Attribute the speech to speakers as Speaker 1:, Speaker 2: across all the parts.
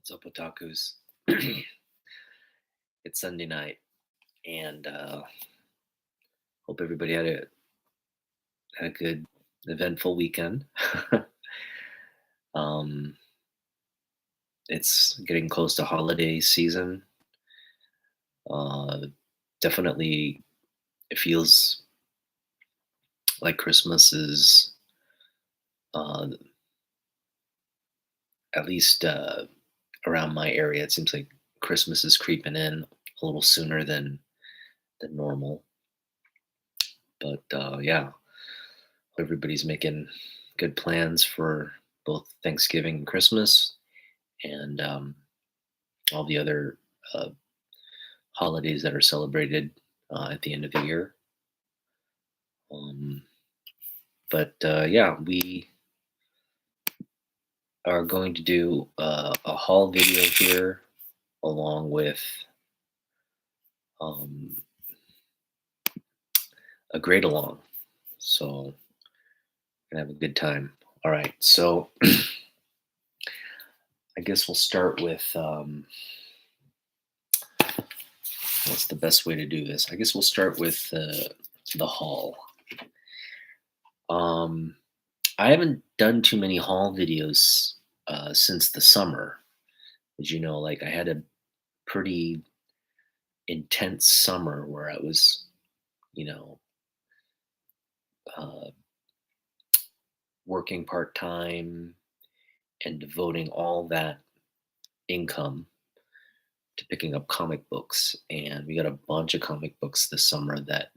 Speaker 1: What's up, otakus? It's Sunday night, and hope everybody had a good, eventful weekend. um, it's getting close to holiday season. Uh, Definitely, it feels like Christmas is uh, at least around my area. It seems like Christmas is creeping in a little sooner than normal. But yeah, everybody's making good plans for both Thanksgiving and Christmas, and all the other uh, holidays that are celebrated at the end of the year. Um, but yeah, we are going to do a haul video here along with um, a grade along. So, gonna have a good time. All right, so I guess we'll start with what's the best way to do this? I guess we'll start with the haul. Um, I haven't done too many haul videos since the summer. As you know, like I had a pretty intense summer where I was, you know, uh, working part time and devoting all that income to picking up comic books. And we got a bunch of comic books this summer that,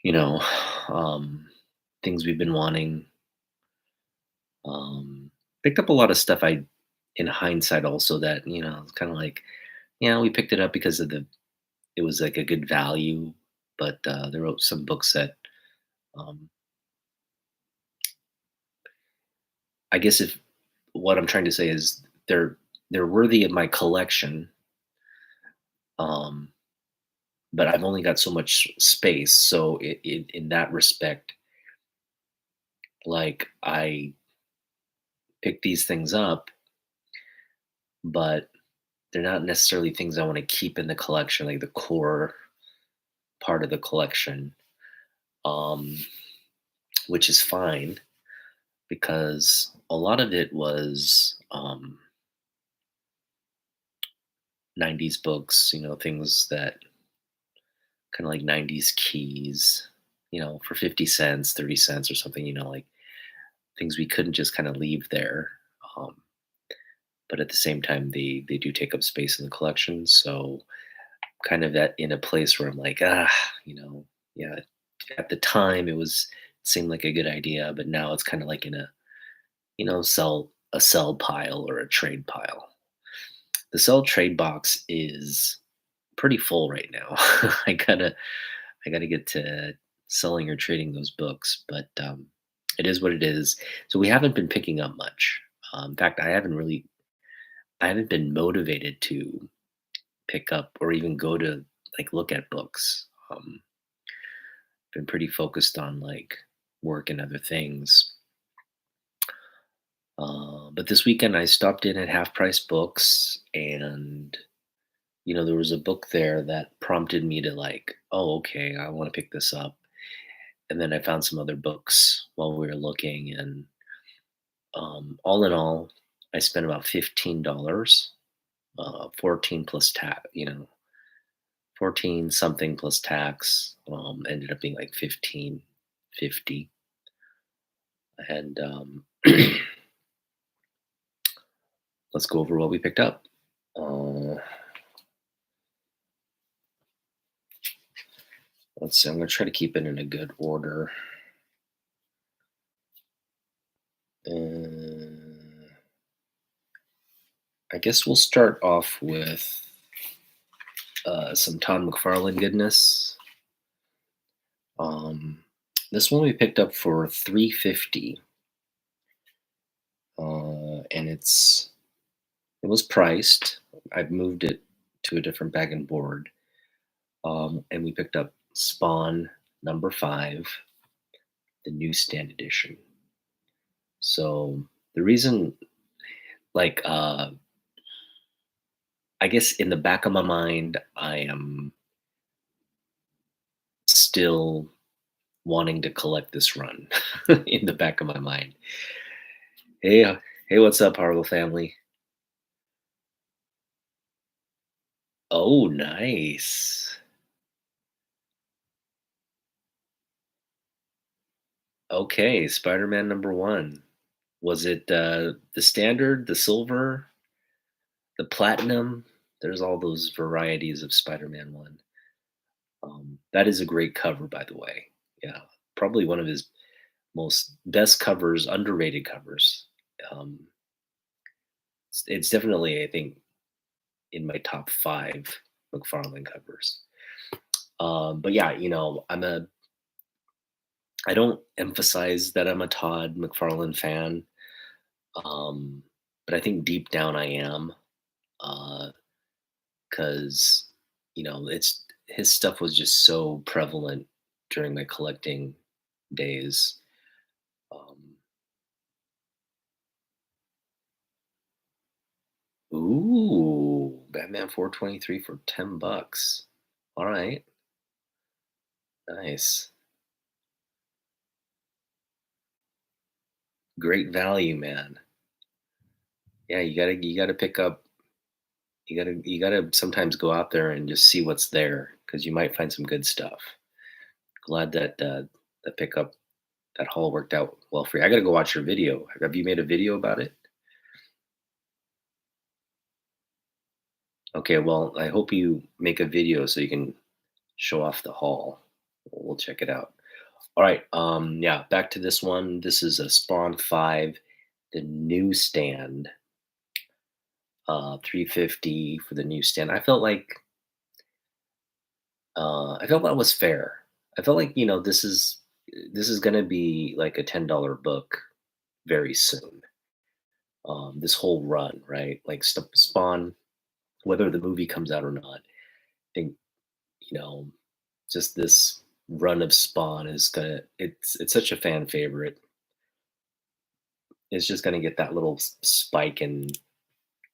Speaker 1: you know, um, things we've been wanting. Picked up a lot of stuff in hindsight, also that, it's kind of like, yeah, we picked it up because it was like a good value, but there were some books that um, I guess if what I'm trying to say is they're worthy of my collection, um, but I've only got so much space. So in that respect, like I pick these things up, but they're not necessarily things I want to keep in the collection, like the core part of the collection, um, which is fine because a lot of it was 90s books, things that kind of like 90s keys, for 50 cents, 30 cents or something, like things we couldn't just kind of leave there. Um, but at the same time, they do take up space in the collection. So kind of in a place where I'm like, yeah, at the time it seemed like a good idea, but now it's kind of like in a, sell pile or a trade pile. The sell trade box is pretty full right now. I gotta I gotta get to selling or trading those books, but it is what it is. So we haven't been picking up much. In fact, I haven't been motivated to pick up or even go to like look at books. Been pretty focused on like work and other things. But this weekend I stopped in at Half Price Books, and there was a book there that prompted me to like, oh, okay, I want to pick this up. And then I found some other books while we were looking, and all in all, I spent about $15, 14 plus tax, 14 something plus tax, ended up being like 15.50. And let's go over what we picked up. Let's see, I'm going to try to keep it in a good order. I guess we'll start off with some Todd McFarlane goodness. This one we picked up for $3.50, and it was priced. I've moved it to a different bag and board, and we picked up Spawn #5, the newsstand edition. So the reason like, I guess in the back of my mind, I am still wanting to collect this run in the back of my mind. Hey, hey, what's up, Harlow family? Oh, nice. Okay, Spider-Man number one. Was it the standard, the silver, the platinum? There's all those varieties of Spider-Man one. That is a great cover, by the way. Yeah, probably one of his most best covers, underrated covers. Um, it's definitely, I think, in my top five McFarlane covers. But yeah, I don't emphasize that I'm a Todd McFarlane fan, um, but I think deep down I am, because it's his stuff was just so prevalent during my collecting days. Um, Ooh, Batman 423 for $10. All right, nice, great value, man. Yeah, you gotta pick up. You gotta sometimes go out there and just see what's there because you might find some good stuff. Glad that the pickup that haul worked out well for you. I gotta go watch your video. Have you made a video about it? Okay, well, I hope you make a video so you can show off the haul. We'll check it out. All right. Yeah, back to this one. This is a Spawn 5, the newsstand. 350 for the newsstand. I felt that was fair. I felt like, this is gonna be like a $10 book very soon. This whole run, right? Like Spawn, whether the movie comes out or not, I think, you know, just this run of Spawn is gonna it's such a fan favorite. It's just gonna get that little spike in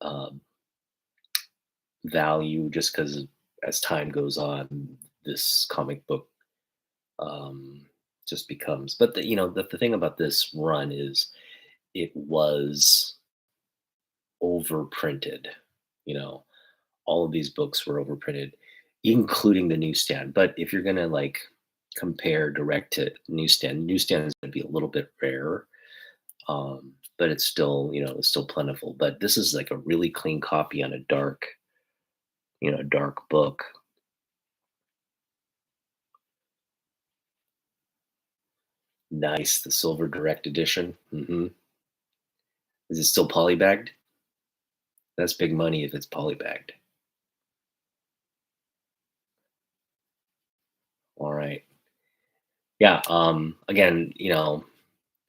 Speaker 1: uh, value just because as time goes on, this comic book um, just becomes. But the thing about this run is it was overprinted. You know, all of these books were overprinted, including the newsstand. But if you're gonna like compare direct to newsstand is gonna be a little bit rare. But it's still, it's still plentiful. But this is like a really clean copy on a dark book. Nice, the silver direct edition. Is it still polybagged? That's big money if it's polybagged. All right. Yeah. Again,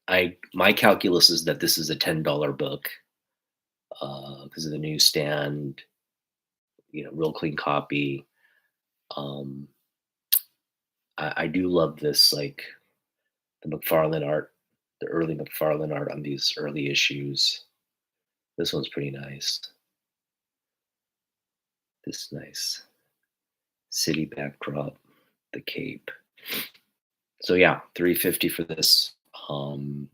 Speaker 1: I my calculus is that this is a $10 book because of the newsstand. Real clean copy. Um, I do love this, like the McFarlane art, the early McFarlane art on these early issues. This one's pretty nice. This nice city backdrop, the cape. So yeah, 350 for this.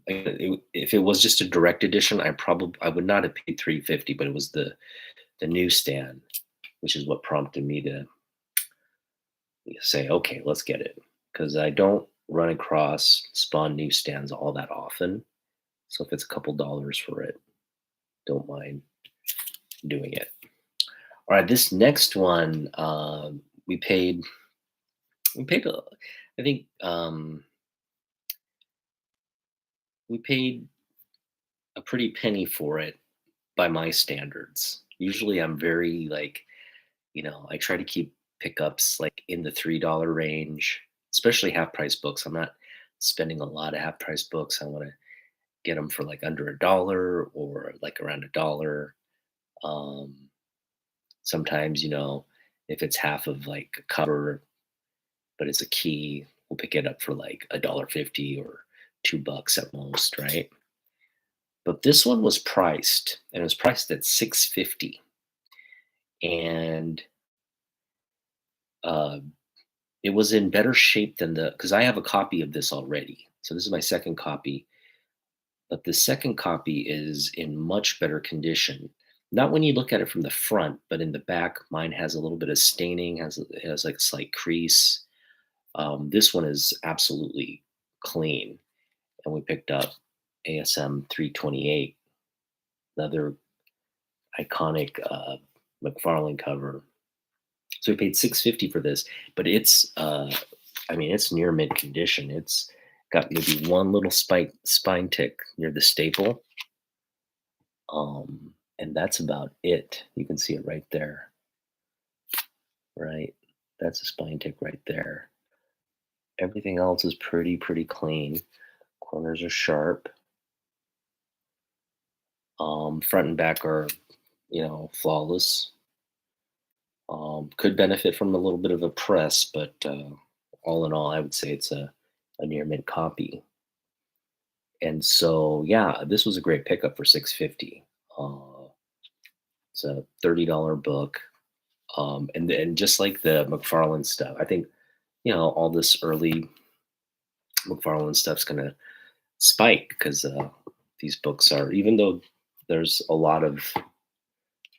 Speaker 1: If it was just a direct edition, I would not have paid 350, but it was the newsstand, which is what prompted me to say, okay, let's get it, because I don't run across Spawn newsstands all that often. So if it's a couple dollars for it, don't mind doing it. All right, this next one, we paid. We paid. I think we paid a pretty penny for it by my standards. Usually, I'm very like, I try to keep pickups like in the $3 range, especially half price books. I'm not spending a lot of half price books. I want to get them for like under a dollar or like around a dollar. Um, Sometimes, if it's half of like a cover, but it's a key, we'll pick it up for like $1.50 or $2 at most, right? But this one was priced, and it was priced at 650, and uh, it was in better shape than the because I have a copy of this already. So this is my second copy, but the second copy is in much better condition. Not when you look at it from the front, but in the back, mine has a little bit of staining, it has like a slight crease. This one is absolutely clean, and we picked up ASM 328, another iconic McFarlane cover. So we paid 650 for this, but I mean, it's near mint condition. It's got maybe one little spine tick near the staple, and that's about it. You can see it right there, right? That's a spine tick right there. Everything else is pretty clean. Corners are sharp. Front and back are, flawless. Could benefit from a little bit of a press, but all in all, I would say it's a near mint copy. And so, yeah, this was a great pickup for 650. It's a $30 book, and just like the McFarlane stuff, I think all this early McFarlane stuff's gonna spike because these books are, even though there's a lot of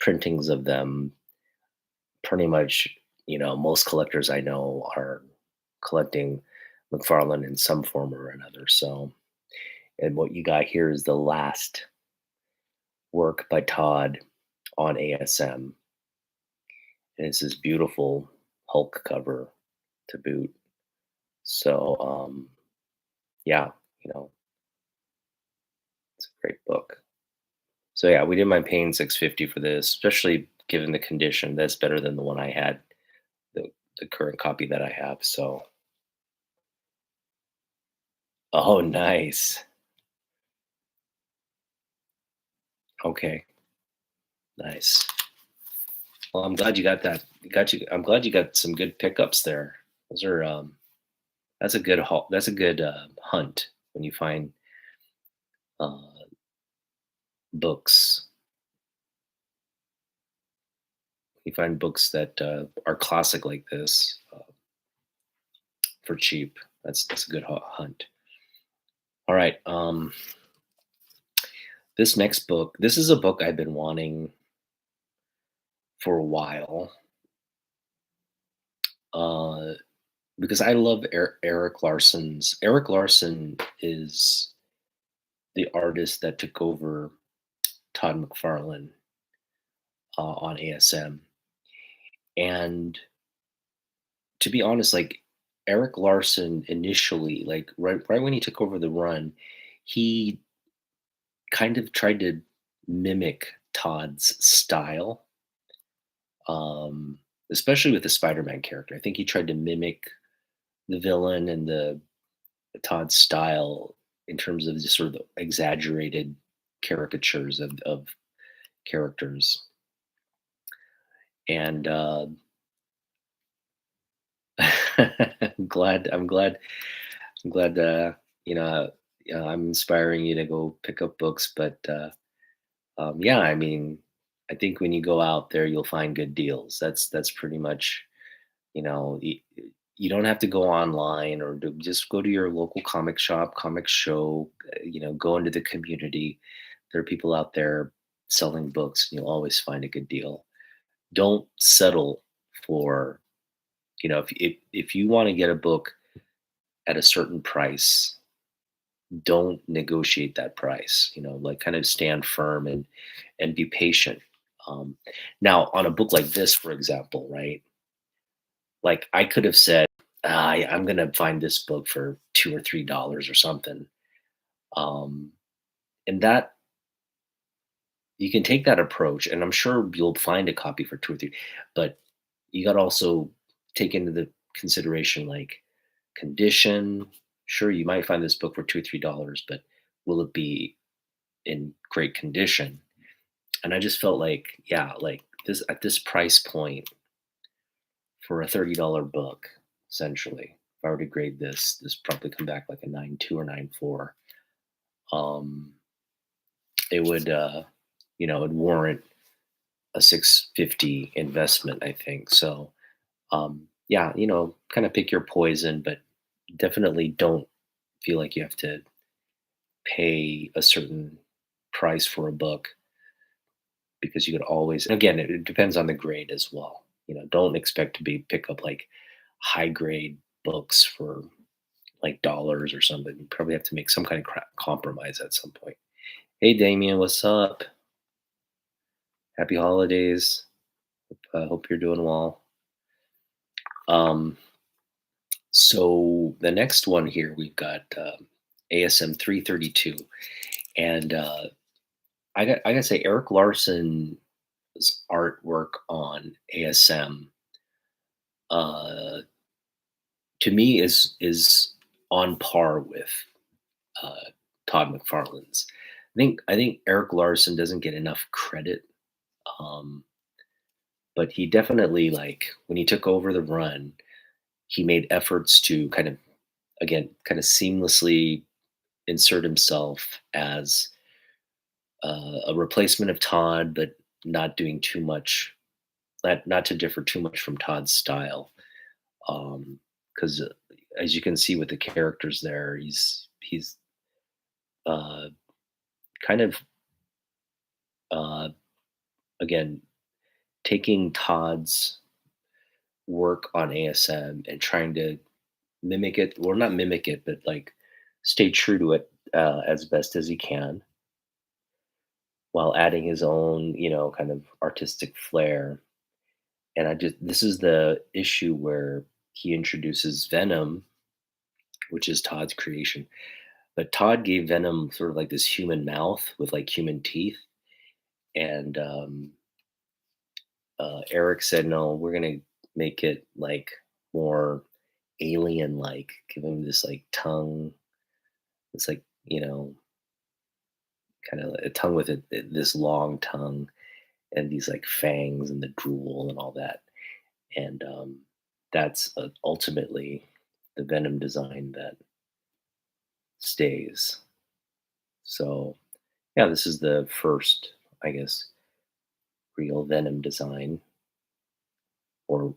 Speaker 1: printings of them, pretty much, most collectors I know are collecting McFarlane in some form or another. So, and what you got here is the last work by Todd on ASM, and it's this beautiful Hulk cover to boot. So, yeah, you know, it's a great book. So yeah, we didn't mind paying 650 for this, especially given the condition. That's better than the one I had, the current copy that I have. So, oh, nice. Okay, nice. Well, I'm glad you got that. I'm glad you got some good pickups there. Those are that's a good that's a good hunt when you find uh, books. You find books that are classic like this for cheap. That's a good hunt. All right. This next book. This is a book I've been wanting for a while. Uh, because I love Eric Larson's. Eric Larson is the artist that took over Todd McFarlane on ASM. And to be honest, like Eric Larson initially, like right when he took over the run, he kind of tried to mimic Todd's style, especially with the Spider-Man character. I think he tried to mimic the villain and the Todd style in terms of just sort of exaggerated caricatures of characters. And I'm glad I'm glad I'm inspiring you to go pick up books. But yeah, I mean, I think when you go out there, you'll find good deals. That's pretty much, you know, y- you don't have to go online or just go to your local comic shop, comic show. Go into the community. There are people out there selling books, and you'll always find a good deal. Don't settle for, if you want to get a book at a certain price, don't negotiate that price. Like kind of stand firm and be patient. Now, on a book like this, for example, right? Like I could have said, I'm going to find this book for $2 or $3 or something. Um, and that you can take that approach, and I'm sure you'll find a copy for two or three. But you got to also take into the consideration like condition. Sure, you might find this book for $2 or $3, but will it be in great condition? And I just felt like, yeah, like this at this price point for a $30 book, essentially, if I were to grade this probably come back like a 9.2 or 9.4. Um, it would it would warrant a 650 investment, I think. So yeah, kind of pick your poison, but definitely don't feel like you have to pay a certain price for a book because you could always, and again, it depends on the grade as well. Don't expect to be pick up like high grade books for like dollars or something. You probably have to make some kind of compromise at some point. Hey Damien, what's up? Happy holidays. Hope you're doing well. um so the next one here, we've got ASM 332. And I gotta say, Eric Larson's artwork on ASM, uh, to me, is on par with uh, Todd McFarlane's. I think Eric Larson doesn't get enough credit, um, but he definitely, like, when he took over the run, he made efforts to kind of, again, kind of seamlessly insert himself as a replacement of Todd, but not doing too much, not to differ too much from Todd's style. Because as you can see with the characters there, he's uh, kind of uh, again taking Todd's work on ASM and trying to mimic it, or not mimic it, but like stay true to it as best as he can, while adding his own, kind of artistic flair. And this is the issue where he introduces Venom, which is Todd's creation. But Todd gave Venom sort of like this human mouth with like human teeth. And Eric said, no, we're going to make it like more alien like, give him this like tongue. It's like, kind of a tongue with this long tongue and these like fangs and the drool and all that. And that's ultimately the Venom design that stays. So, yeah, this is the first, I guess, real Venom design, or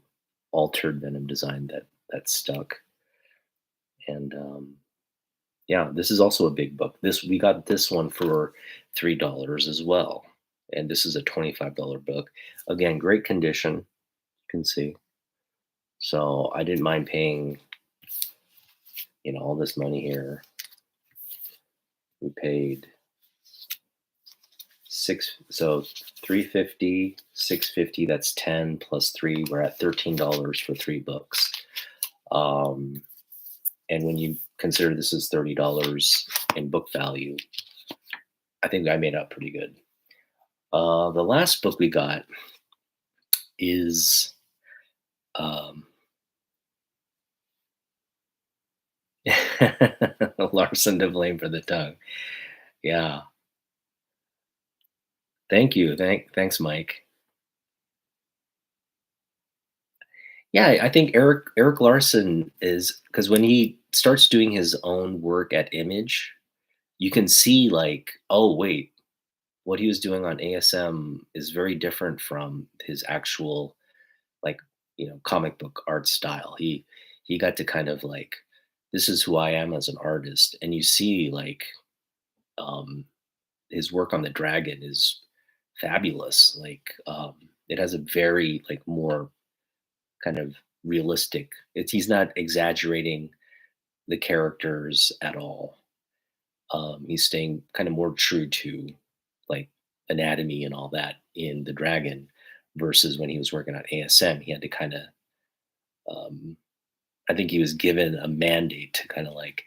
Speaker 1: altered Venom design that stuck. And yeah, this is also a big book. This We got this one for $3 as well, and this is a $25 book. Again, great condition, you can see. So I didn't mind paying, all this money here. We paid so 350, 650. That's 10 plus three. We're at $13 for three books. Um, and when you consider this is $30 in book value, I think I made out pretty good. The last book we got is um, Larson to blame for the tongue. Yeah, thank you. Thanks, Mike. Yeah, I think Eric Larson is, because when he starts doing his own work at Image, you can see like, oh wait, what he was doing on ASM is very different from his actual, like, comic book art style. He got to kind of like, this is who I am as an artist, and you see like um, his work on the dragon is fabulous. Like it has a very like more kind of realistic. He's not exaggerating the characters at all. He's staying kind of more true to like anatomy and all that in the dragon, versus when he was working on ASM, he had to kind of um, I think he was given a mandate to kind of like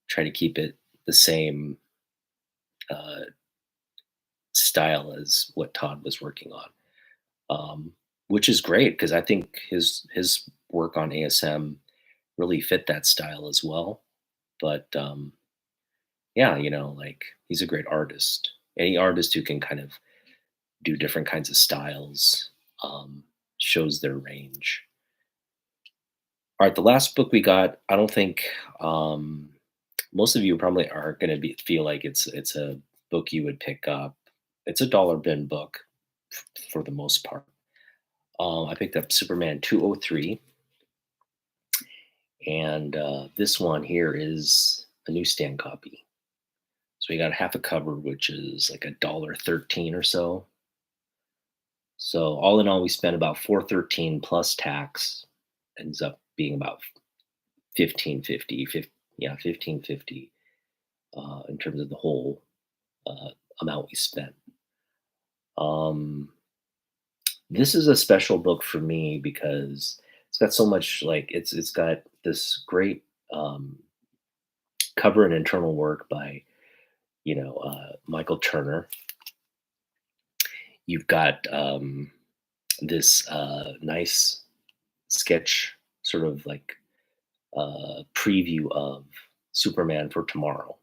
Speaker 1: try to keep it the same uh, style as what Todd was working on, which is great because I think his work on ASM really fit that style as well. But yeah, like he's a great artist. Any artist who can kind of do different kinds of styles shows their range. All right, the last book we got, I don't think most of you probably are going to be feel like it's a book you would pick up. It's a dollar bin book for the most part. I picked up Superman 203, and this one here is a newsstand copy. So we got half a cover, which is like $1.13 or so. So all in all, we spent about 413 plus tax. Ends up being about 1550, yeah, 1550 in terms of the whole uh, amount we spent. Um, this is a special book for me because it's got so much like it's got this great um, cover and internal work by Michael Turner. You've got this nice sketch, sort of like preview of Superman for tomorrow.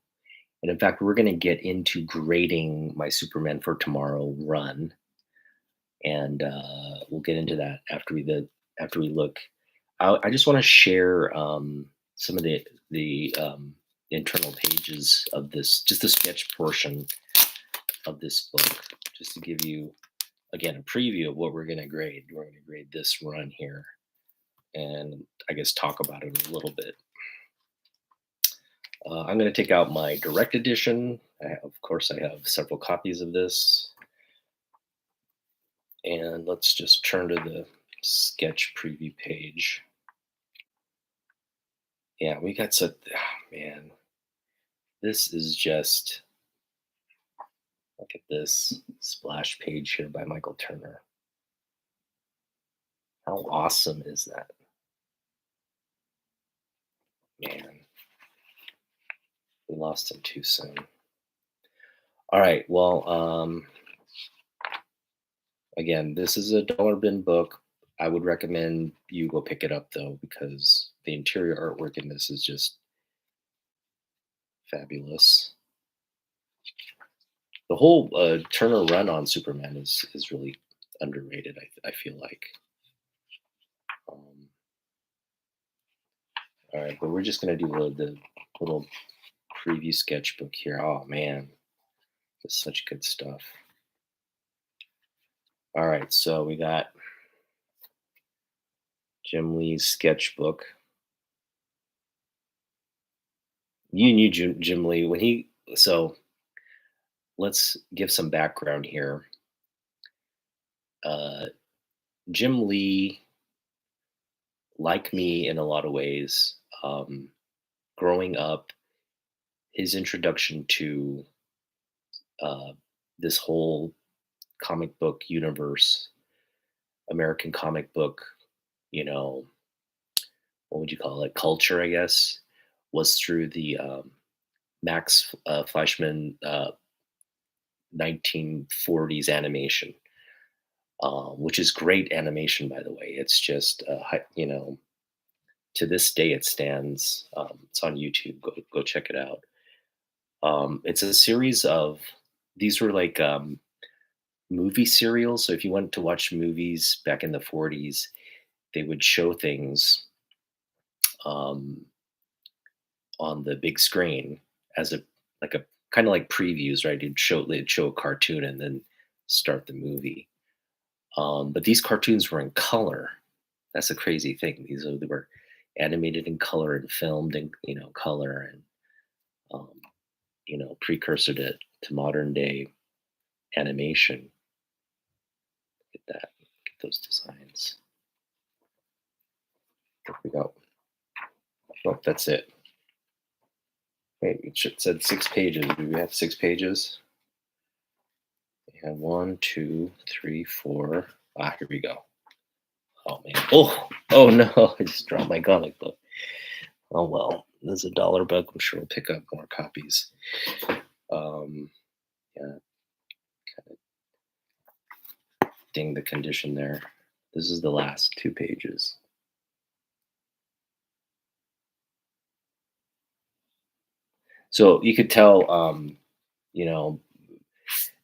Speaker 1: And in fact, we're going to get into grading my Superman for tomorrow run, and we'll get into that after we look. I just want to share some of the internal pages of this, just the sketch portion of this book, just to give you again a preview of what we're going to grade. We're going to grade this run here, and I guess talk about it a little bit. I'm going to take out my direct edition. Of course, I have several copies of this. And let's just turn to the sketch preview page. Yeah, we got such, man, this is just, look at this splash page here by Michael Turner. How awesome is that? Man, we lost him too soon. All right, well, again, this is a dollar bin book. I would recommend you go pick it up though, because the interior artwork in this is just fabulous. The whole Turner run on Superman is really underrated. I feel like. All right, but we're just gonna do the little preview sketchbook here. Oh man, it's such good stuff. All right, so we got Jim Lee's sketchbook. You knew Jim Lee when he. So let's give some background here. Uh, Jim Lee, like me in a lot of ways, growing up, his introduction to this whole comic book universe, American comic book, you know, what would you call it, culture, I guess, was through the Max Fleischman 1940s animation, which is great animation, by the way. It's just, to this day it stands. It's on YouTube. Go check it out. It's a series of, these were like movie serials. So if you went to watch movies back in the 40s, they would show things um, on the big screen as a like a kind of like previews, right? They'd show a cartoon and then start the movie. But these cartoons were in color. That's a crazy thing. They were animated in color and filmed in color, and um, precursor to modern day animation. Look at that. Look at those designs. There we go. Oh, that's it. Wait, it said 6 pages. Do we have 6 pages? We have 1, 2, 3, 4. Ah, here we go. Oh man. Oh no! I just dropped my comic book. Oh well. There's a dollar book. I'm sure we'll pick up more copies. Yeah, kind of ding the condition there. This is the last 2 pages. So you could tell,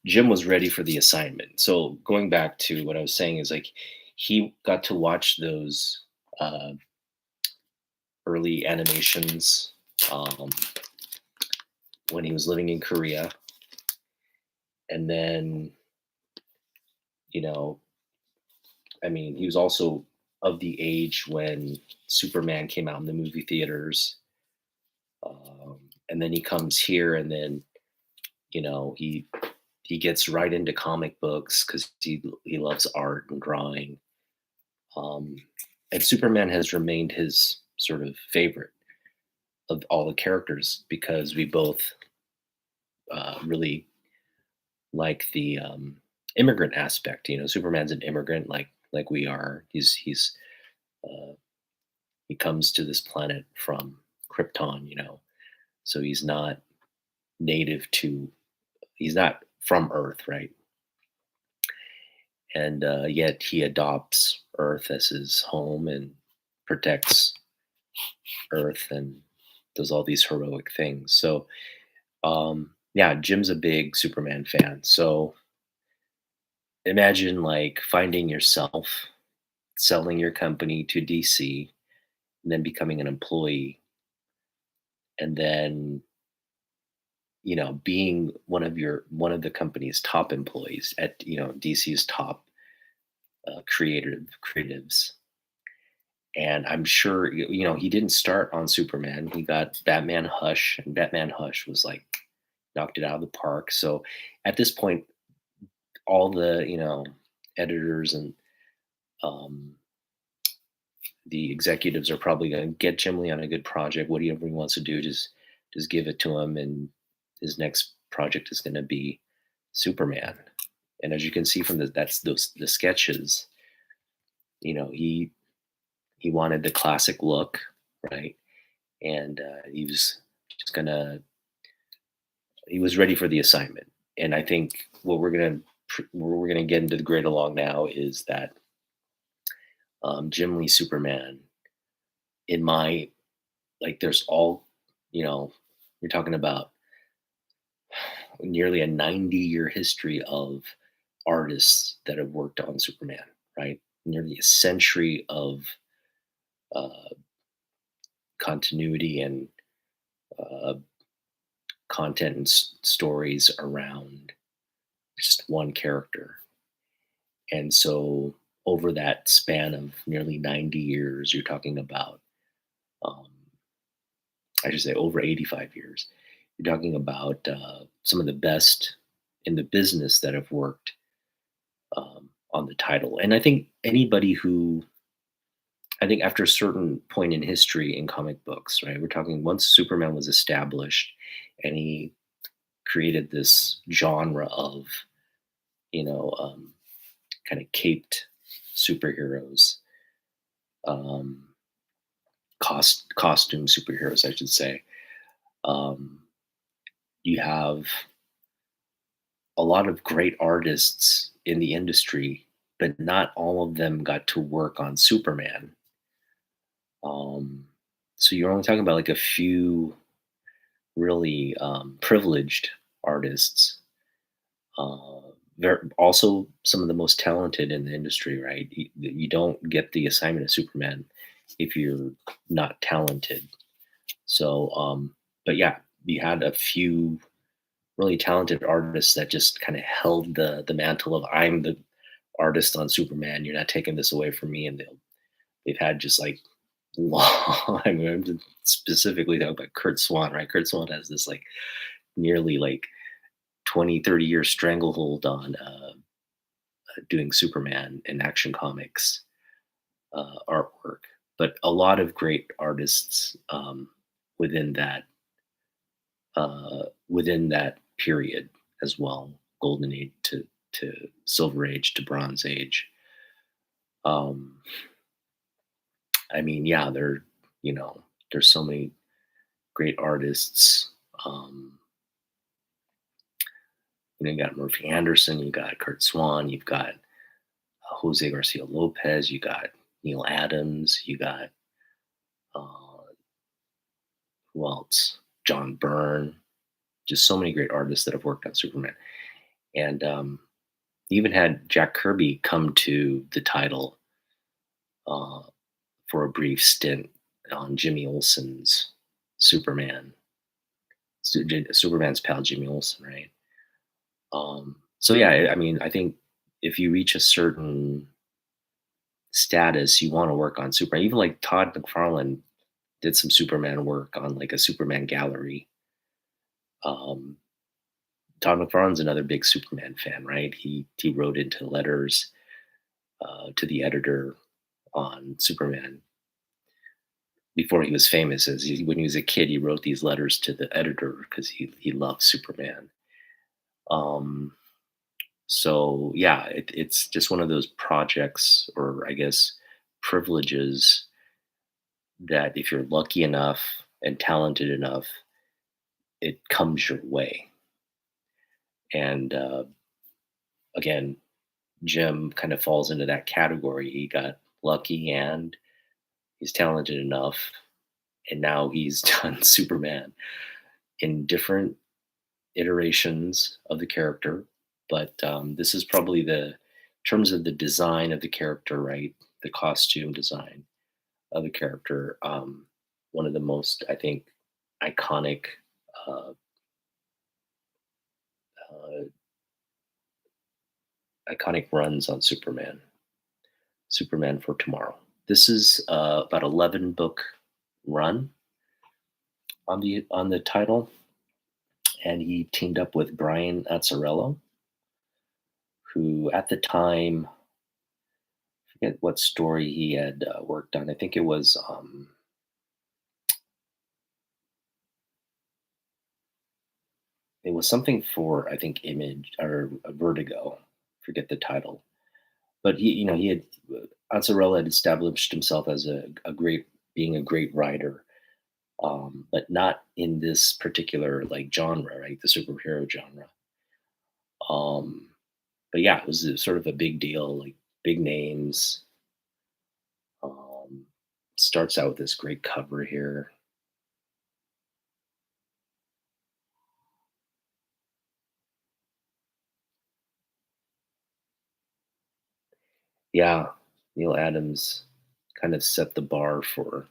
Speaker 1: Jim was ready for the assignment. So going back to what I was saying is like he got to watch those uh, early animations when he was living in Korea, And then, you know, I mean, he was also of the age when Superman came out in the movie theaters. Um, and then he comes here, and then he gets right into comic books because he loves art and drawing. Um, and Superman has remained his sort of favorite of all the characters because we both really like the immigrant aspect. Superman's an immigrant, like we are. Uh, he comes to this planet from Krypton, so he's not native to. He's not from Earth, right? And yet he adopts Earth as his home and protects Earth and does all these heroic things. So yeah, Jim's a big Superman fan. So imagine like finding yourself selling your company to DC and then becoming an employee and then being one of the company's top employees at DC's top creatives. And I'm sure he didn't start on Superman. He got Batman Hush, and Batman Hush was like knocked it out of the park. So at this point, all the editors and um, the executives are probably going to get Jim Lee on a good project. Whatever he wants to do, just give it to him, and his next project is going to be Superman. And as you can see from the sketches, he wanted the classic look, right? And he was ready for the assignment. And I think what we're gonna get into the grade along now is that Jim Lee Superman, in my like, there's all you know, you're talking about nearly a 90-year history of artists that have worked on Superman, right? Nearly a century of uh, continuity and uh, content and stories around just one character. And so, over that span of nearly 90 years, you're talking about, um, I should say, over 85 years, you're talking about some of the best in the business that have worked on the title. And I think after a certain point in history in comic books, right, we're talking once Superman was established and he created this genre of, you know, um, kind of caped superheroes, um, costume superheroes, I should say. Um, you have a lot of great artists in the industry, but not all of them got to work on Superman. Um, so you're only talking about like a few really privileged artists. Uh, they're also some of the most talented in the industry, right? You don't get the assignment of Superman if you're not talented. So, but yeah, you had a few really talented artists that just kind of held the mantle of I'm the artist on Superman. You're not taking this away from me, and they've had just like long. I mean, I'm specifically talking about Kurt Swan, right? Kurt Swan has this like nearly like 20, 30 year stranglehold on doing Superman and Action Comics artwork. But a lot of great artists within that within that period as well, Golden Age to Silver Age to Bronze Age. Um, I mean, yeah, there's so many great artists. You got Murphy Anderson, you got Kurt Swan, you've got Jose Garcia Lopez, you got Neil Adams, you got uh, who else? John Byrne. Just so many great artists that have worked on Superman, and you even had Jack Kirby come to the title uh, for a brief stint on Jimmy Olsen's Superman. Superman's pal Jimmy Olsen, right? So yeah, I mean, I think if you reach a certain status, you want to work on Superman. Even like Todd McFarlane did some Superman work on like a Superman gallery. Um, Todd McFarlane's another big Superman fan, right? He wrote into letters to the editor on Superman before he was famous. When he was a kid, he wrote these letters to the editor because he loved Superman. Um, so yeah, it's just one of those projects, or I guess privileges, that if you're lucky enough and talented enough, it comes your way. And again, Jim kind of falls into that category. He got lucky and he's talented enough, and now he's done Superman in different iterations of the character. But this is probably in terms of the design of the character, right? The costume design of the character, one of the most, I think, iconic, uh, uh, iconic runs on Superman. Superman for Tomorrow. This is about 11 book run on the title, and he teamed up with Brian Azzarello, who at the time, I forget what story he had worked on. I think it was something for, I think, Image or Vertigo. Forget the title, but he had Azzarello had established himself as a great being a great writer, but not in this particular like genre, right? The superhero genre. Um, but yeah, it was sort of a big deal, like big names. Um, Starts out with this great cover here. Yeah, Neil Adams kind of set the bar for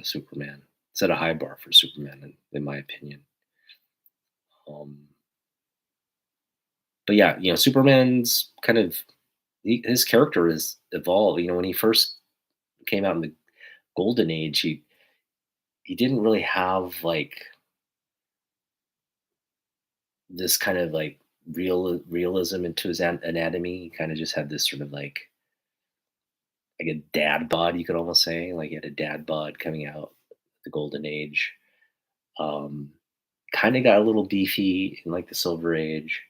Speaker 1: Superman. Set a high bar for Superman, in my opinion. Um, but yeah, Superman's kind of his character is evolved. When he first came out in the Golden Age, he didn't really have like this kind of like realism into his anatomy. He kind of just had this sort of like a dad bod, you could almost say. Like he had a dad bod coming out the Golden Age. Um, Kind of got a little beefy in like the Silver Age,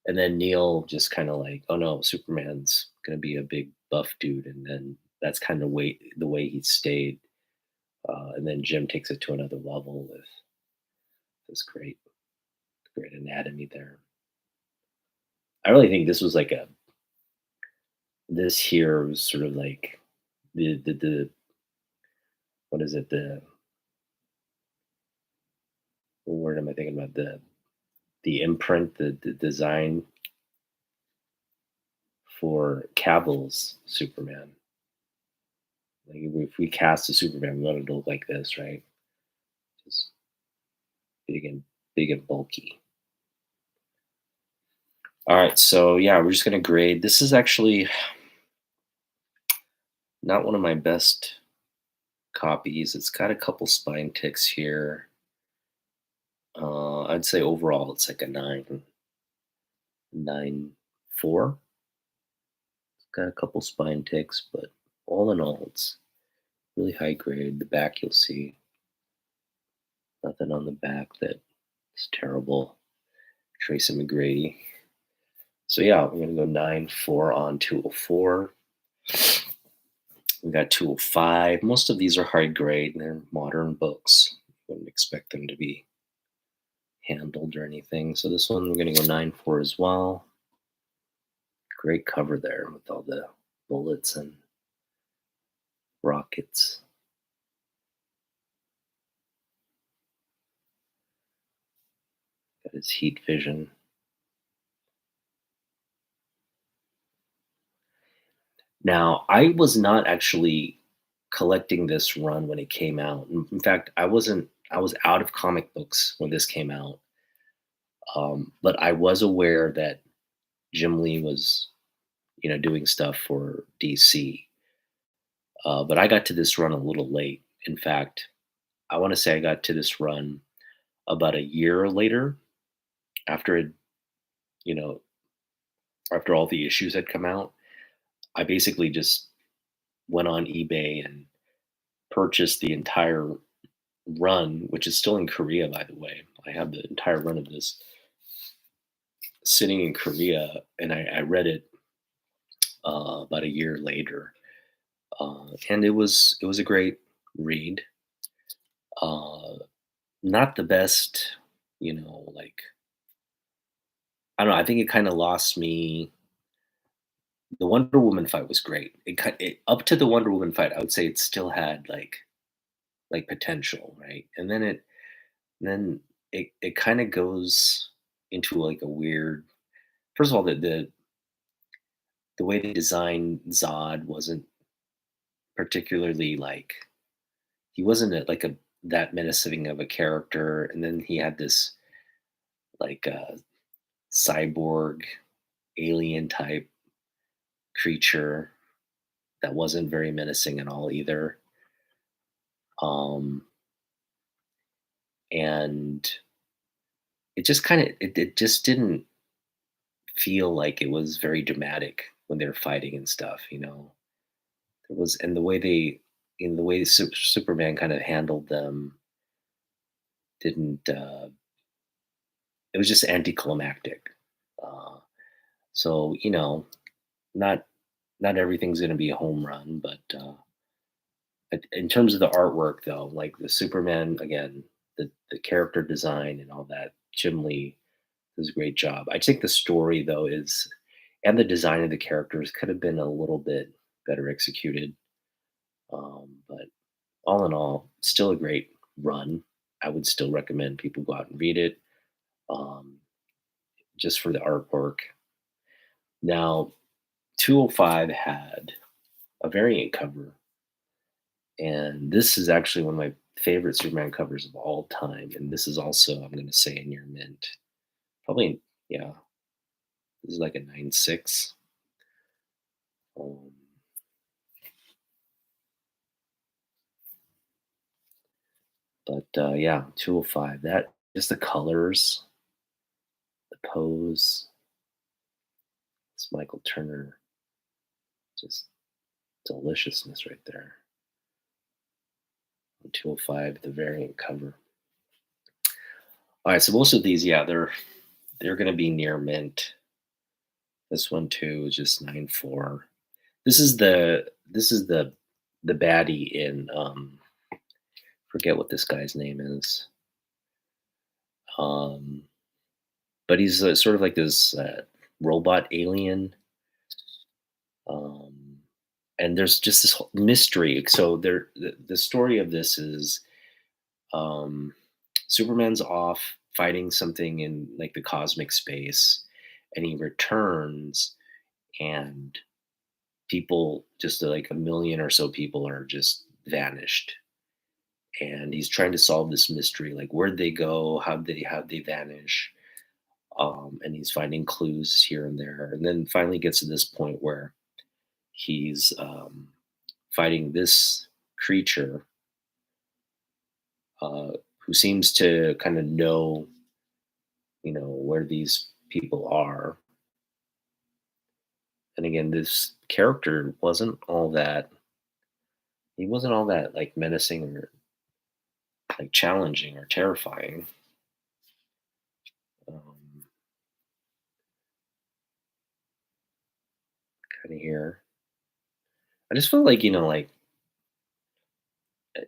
Speaker 1: and then Neil just kind of like, oh no, Superman's gonna be a big buff dude, and then that's kind of the way he stayed. And then Jim takes it to another level with this great anatomy there. I really think this was like this here was sort of like the what is it, what word am I thinking about, the imprint, the design for Cavill's Superman. Like if we cast a Superman, we want it to look like this, right? Just big and big and bulky. All right, so yeah, we're just gonna grade. This is actually not one of my best copies. It's got a couple spine ticks here. I'd say overall it's like a 9.4. It's got a couple spine ticks, but all in all, it's really high grade. The back, you'll see nothing on the back that is terrible. Tracy McGrady. So yeah, we're gonna go 9.4 on 204. We got 205. Most of these are high grade and they're modern books. Wouldn't expect them to be handled or anything. So this one we're gonna go 9.4 as well. Great cover there with all the bullets and rockets. Got his heat vision. Now, I was not actually collecting this run when it came out. In fact, I was out of comic books when this came out. But I was aware that Jim Lee was, doing stuff for DC. But I got to this run a little late. In fact, I want to say I got to this run about a year later after it, you know, after all the issues had come out. I basically just went on eBay and purchased the entire run, which is still in Korea, by the way. I have the entire run of this sitting in Korea, and I read it about a year later, and it was a great read. Uh, Not the best, like I don't know. I think it kind of lost me. The Wonder Woman fight was great. Up to the Wonder Woman fight, I would say it still had like potential, right? And then it kind of goes into like a weird. First of all, the way they designed Zod wasn't particularly like he wasn't like a that menacing of a character, and then he had this like cyborg alien type creature that wasn't very menacing at all either. Um, and it just kind of it just didn't feel like it was very dramatic when they were fighting and stuff. It was, and the way in the way Superman kind of handled them didn't. It was just anticlimactic. Uh, so not not everything's going to be a home run, but in terms of the artwork, though, like the Superman again, the character design and all that, Jim Lee does a great job. I think the story though is, and the design of the characters could have been a little bit better executed. But all in all, still a great run. I would still recommend people go out and read it, um, just for the artwork. Now, 205 had a variant cover, and this is actually one of my favorite Superman covers of all time. And this is also, I'm going to say, in your mint. Probably, yeah, this is like a 9.6. Um, but yeah, 205. That just the colors, the pose. It's Michael Turner, just deliciousness right there. 205, the variant cover. All right, so most of these, yeah, they're going to be near mint. This one too is just 9.4. This is the baddie in forget what this guy's name is. Um, but he's sort of like this robot alien. Um, and there's just this whole mystery. So the story of this is um, Superman's off fighting something in like the cosmic space, and he returns, and people, just like a million or so people, are just vanished, and he's trying to solve this mystery, like where'd they go, how'd they vanish. And he's finding clues here and there, and then finally gets to this point where he's fighting this creature, uh, who seems to kind of know, where these people are. And again, this character wasn't all that like menacing or like challenging or terrifying. Um, Kind of here. I just feel like, uh,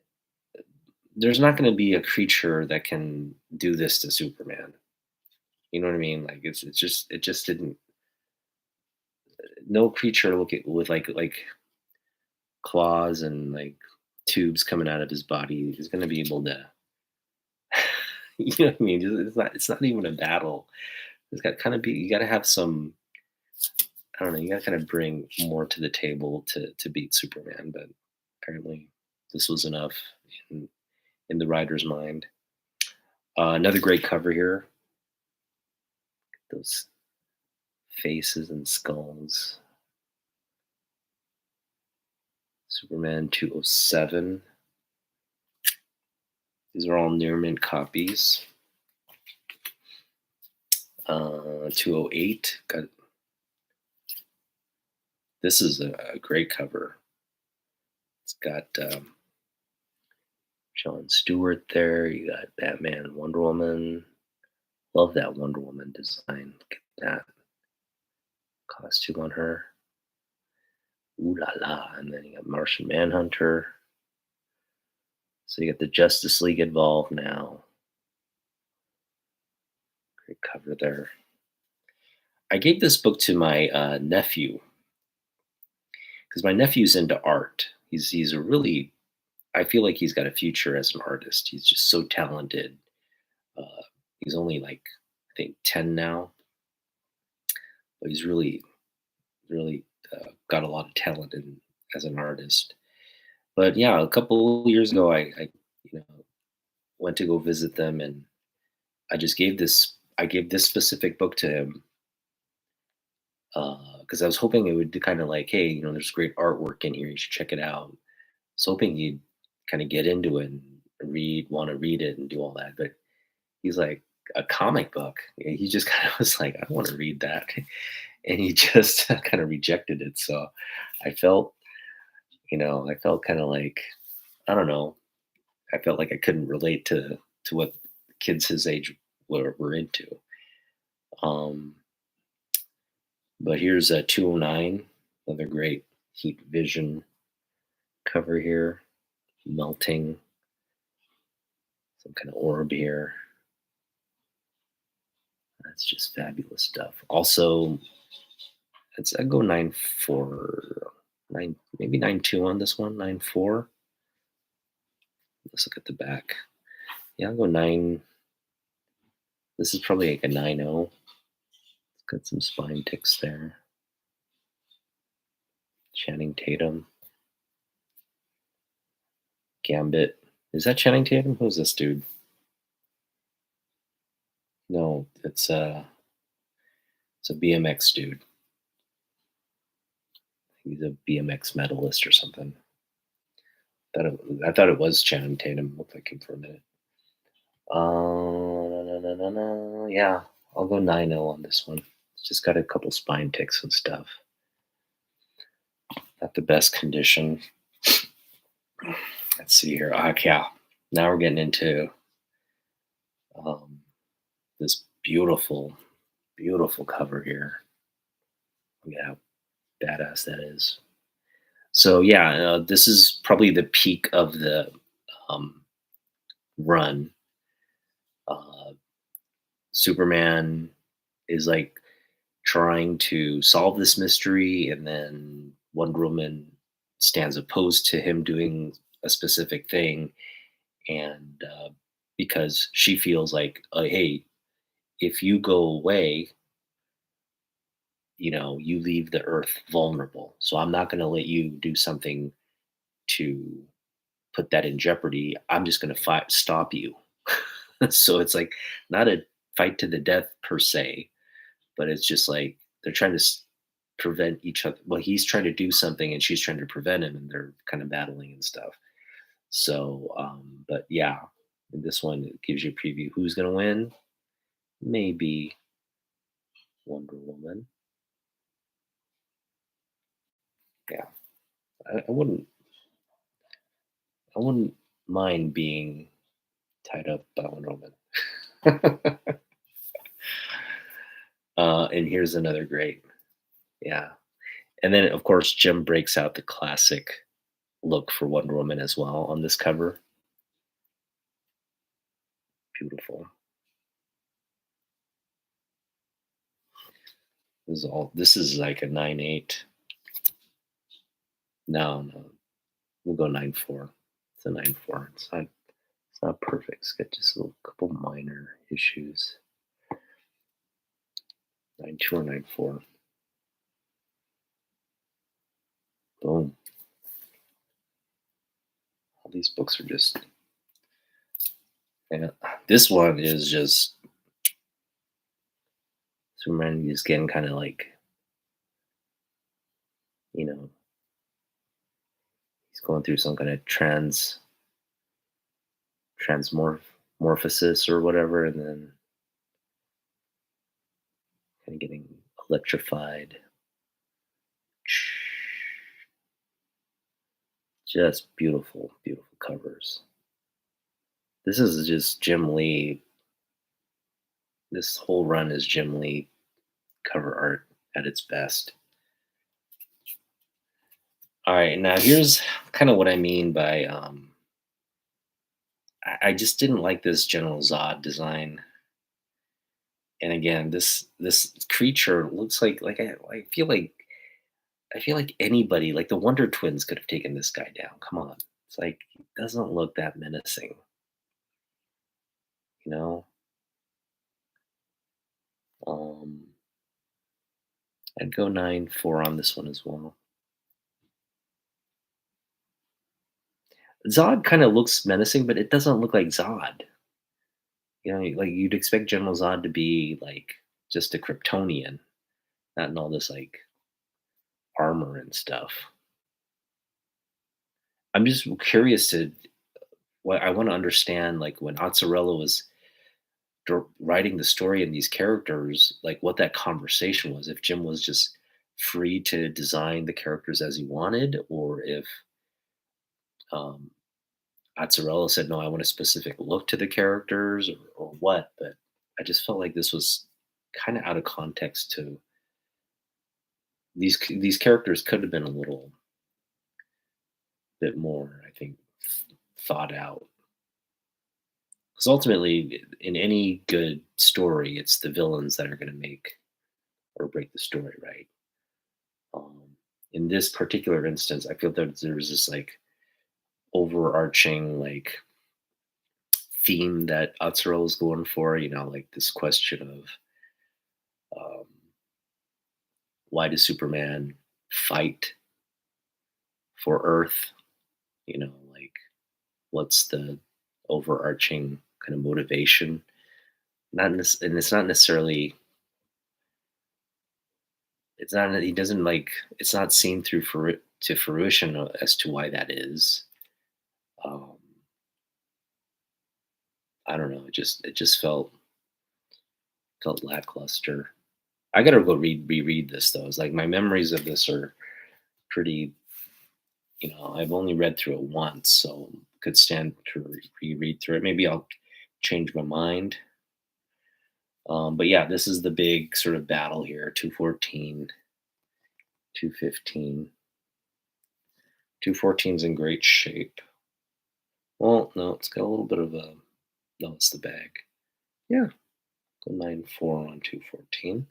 Speaker 1: there's not going to be a creature that can do this to Superman. You know what I mean? Like it just didn't. No creature with like claws and like tubes coming out of his body is going to be able to. You know what I mean? It's not even a battle. It's got kind of be. You got to have some. I don't know. You got to kind of bring more to the table to beat Superman, but apparently this was enough in, in the writer's mind. Another great cover here. those faces and skulls. Superman 207. These are all near mint copies. 208. This is a great cover. It's got John Stewart there. You got Batman and Wonder Woman. Love that Wonder Woman design. Get that costume on her. Ooh la la. And then you got Martian Manhunter. So you got the Justice League involved now. Great cover there. I gave this book to my nephew because my nephew's into art. He's a really, I feel like he's got a future as an artist. He's just so talented. Uh, he's only like I think 10 now, but he's really got a lot of talent as an artist. But yeah, a couple years ago, I you know went to go visit them, and I gave this specific book to him because I was hoping it would kind of like, hey, there's great artwork in here. You should check it out. I was hoping he'd kind of get into it and want to read it and do all that. But he's like, a comic book. He just kind of was like, I don't want to read that, and he just kind of rejected it. So I felt, I felt kind of like, I don't know. I felt like I couldn't relate to what kids his age were into. Um, but here's a 209, another great heat vision cover here, melting, some kind of orb here. That's just fabulous stuff. Also, I go 9.4, maybe 9.2 on this one, 9.4. Let's look at the back. Yeah, I'll go 9. This is probably like a 9.0. It's got some spine ticks there. Channing Tatum. Gambit. Is that Channing Tatum? Who's this dude? No, it's a BMX dude. He's a BMX medalist or something. I thought it was Channing Tatum. Looked like him for a minute. Yeah, I'll go 9.0 on this one. It's just got a couple spine ticks and stuff. Not the best condition. Let's see here. Yeah, now we're getting into um, this beautiful, beautiful cover here. Look at how badass that is. So yeah, this is probably the peak of the um, run. Uh, Superman is like trying to solve this mystery, and then Wonder Woman stands opposed to him doing a specific thing, and because she feels like, hey, if you go away, you leave the Earth vulnerable. So I'm not going to let you do something to put that in jeopardy. I'm just going to stop you. So it's like not a fight to the death per se, but it's just like they're trying to prevent each other. Well, he's trying to do something and she's trying to prevent him, and they're kind of battling and stuff. So, but yeah, in this one it gives you a preview who's going to win. Maybe Wonder Woman. Yeah, I wouldn't mind being tied up by Wonder Woman. And here's another great, yeah. And then of course Jim breaks out the classic look for Wonder Woman as well on this cover. Beautiful. This is like a 9.8. No, we'll go 9.4. It's a 9.4. It's not perfect. It's got just a couple minor issues. 9.2 or 9.4. Boom. All these books are just, and this one is just Superman is getting kind of like, you know, he's going through some kind of transmorphosis or whatever, and then kind of getting electrified. Just beautiful, beautiful covers. This is just Jim Lee. This whole run is Jim Lee cover art at its best. All right, now here's kind of what I mean by I just didn't like this General Zod design. And again, this creature looks like I feel like anybody, like the Wonder Twins, could have taken this guy down. Come on, it's like he doesn't look that menacing, you know. Um, I'd go 9-4 on this one as well. Zod kind of looks menacing, but it doesn't look like Zod. You know, like you'd expect General Zod to be like just a Kryptonian, not in all this like armor and stuff. I'm just curious to what I want to understand, like when Azzarello was writing the story and these characters, like what that conversation was. If Jim was just free to design the characters as he wanted, or if um, Azzarello said, "No, I want a specific look to the characters," or what. But I just felt like this was kind of out of context. To these characters could have been a little bit more, I think, thought out. Because ultimately, in any good story, it's the villains that are going to make or break the story, right? Um, in this particular instance, I feel that there was this like overarching like theme that Atsuro is going for. You know, like this question of why does Superman fight for Earth? You know, like what's the overarching kind of motivation? And it's not necessarily. It's not. He doesn't like. It's not seen through to fruition as to why that is. Um, I don't know. It just felt lackluster. I gotta go reread this though. It's like my memories of this are pretty. I've only read through it once, so could stand to reread through it. Maybe I'll change my mind. But yeah, this is the big sort of battle here. 214, 215. 214's in great shape. Well, no, it's got a little bit of a. No, it's the bag. Yeah, go 9-4 on 214.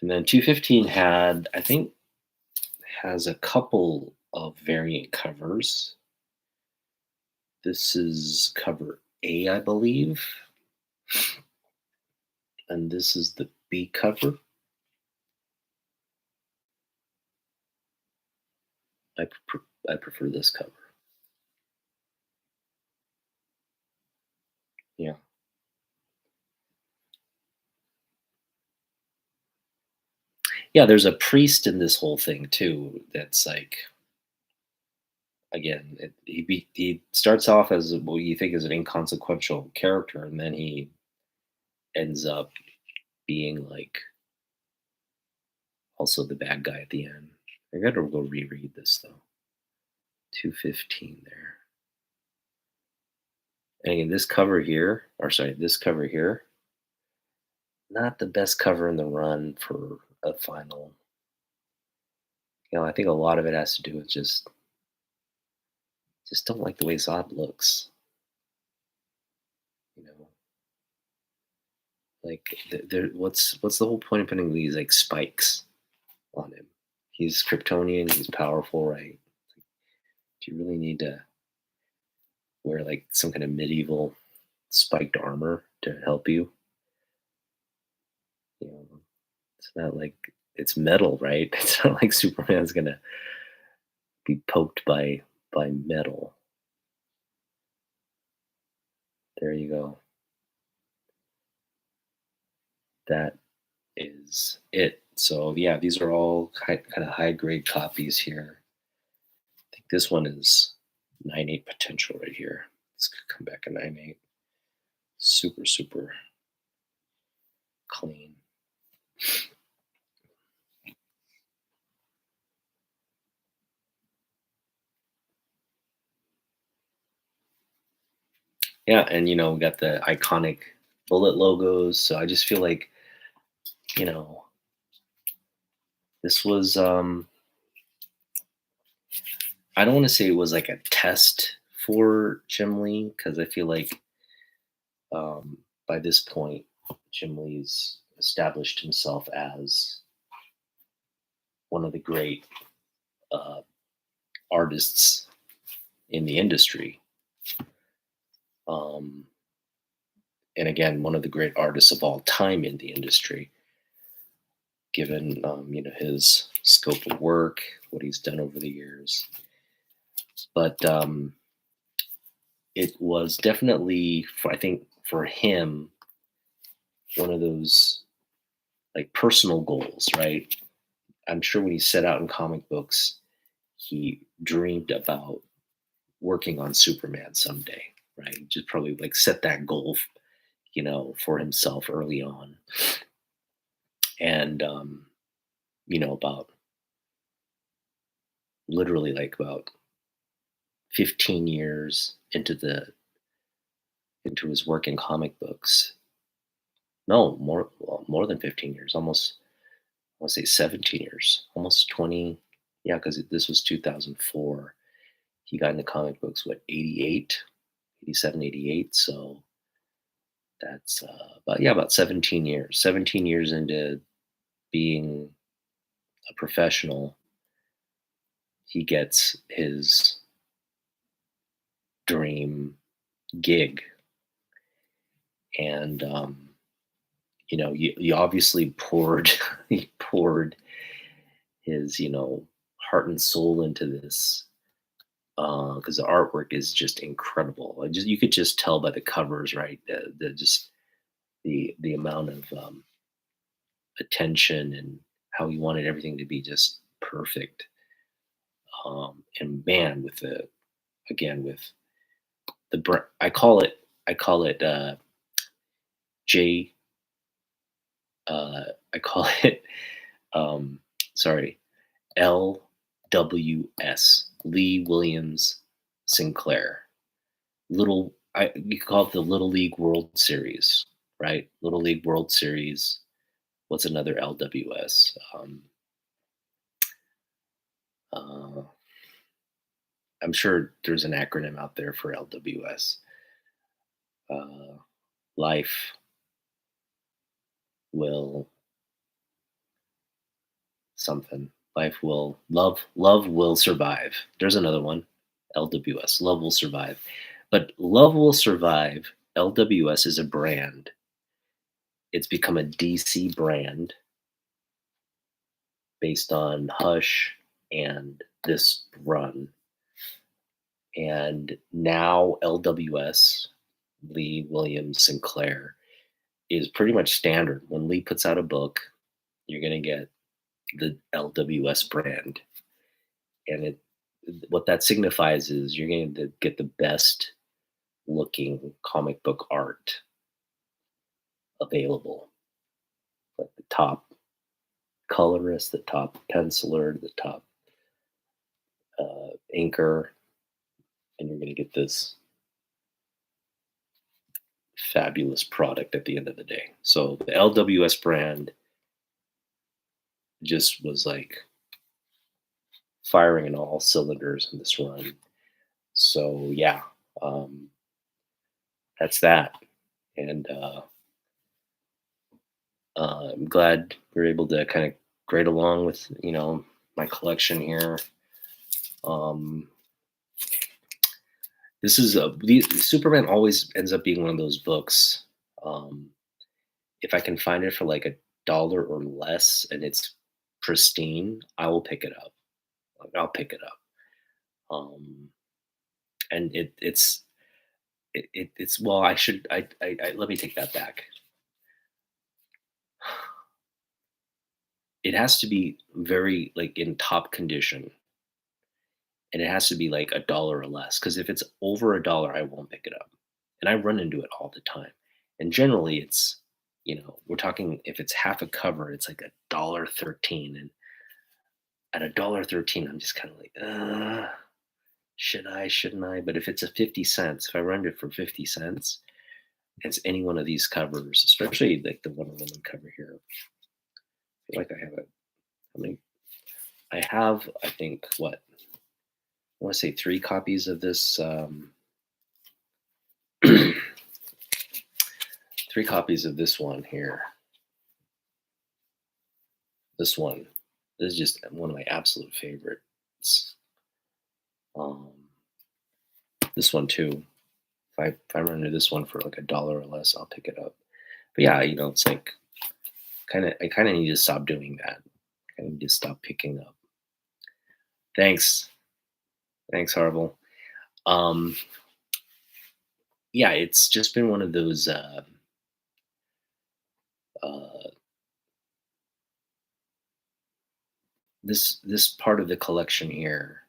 Speaker 1: And then 215 had, I think, has a couple of variant covers. This is cover A, I believe, and this is the B cover. I prefer this cover. Yeah, yeah. There's a priest in this whole thing too. That's like, again, he starts off as what you think is an inconsequential character, and then he ends up being like also the bad guy at the end. I gotta go reread this though. 215 there. And again, this cover here, not the best cover in the run for a final. I think a lot of it has to do with just don't like the way Zod looks. You know, like what's the whole point of putting these like spikes on him? He's Kryptonian. He's powerful, right? Do you really need to wear like some kind of medieval spiked armor to help you? You know, it's not like it's metal, right? It's not like Superman's gonna be poked by metal. There you go. that is it. So yeah, these are all kind of high grade copies here. I think this one is 9.8 potential right here. Let's come back at 9.8. Super, super clean. Yeah, and we got the iconic bullet logos. So I just feel like, you know, this was I don't want to say it was like a test for Jim Lee, because I feel like by this point Jim Lee's established himself as one of the great uh, artists in the industry. Um, and again, one of the great artists of all time in the industry, given his scope of work, what he's done over the years. But it was definitely, I think, for him, one of those like personal goals, right? I'm sure when he set out in comic books, he dreamed about working on Superman someday, right? He just probably like set that goal, for himself early on. And, about literally like about 15 years into his work in comic books. No, more than 15 years, almost, I want to say 17 years, almost 20. Yeah, because this was 2004. He got into comic books, what, 88, 87, 88. So that's about 17 years. 17 years into being a professional, he gets his dream gig. And, you obviously poured, he poured his, heart and soul into this, because the artwork is just incredible. You could just tell by the covers, right? The amount of attention and how he wanted everything to be just perfect. And man, with the again with I call it J I call it um sorry, LWS, Lee Williams Sinclair. You could call it the Little League World Series, right? Little League World Series. What's another LWS? Uh, I'm sure there's an acronym out there for LWS. Uh, life will something. Life will love will survive. There's another one. LWS. Love will survive. But love will survive. LWS is a brand. It's become a DC brand based on Hush and this run. And now LWS, Lee Williams Sinclair, is pretty much standard. When Lee puts out a book, you're going to get the LWS brand. And what that signifies is you're going to get the best looking comic book art available. Like the top colorist, the top penciler, the top inker, and you're going to get this fabulous product at the end of the day. So the LWS brand just was like firing in all cylinders in this run. So yeah, um, that's that. And I'm glad we are able to kind of grade along with my collection here. Um, Superman always ends up being one of those books. Um, if I can find it for like $1 or less and it's pristine, I will pick it up. Like, I'll pick it up. And it's well. I should. Let me take that back. it has to be very like in top condition, and it has to be like a dollar or less. Because if it's over a dollar, I won't pick it up, and I run into it all the time. And generally, it's we're talking if it's half a cover, it's like a dollar 13, and at a dollar 13, I'm just kind of like, should I, shouldn't I? But if it's a 50 cents, if I run it for 50 cents, it's any one of these covers, especially like the Wonder Woman cover here. I feel like I have a, how many? I have, I think, what? I want to say three copies of this, three copies of this one here. This one. This is just one of my absolute favorites. Um, this one too. If I run into this one for like a dollar or less, I'll pick it up. But yeah, it's like I kind of need to stop doing that. I need to stop picking up. Thanks, thanks, Harville. Um, yeah, it's just been one of those. Uh, this part of the collection here,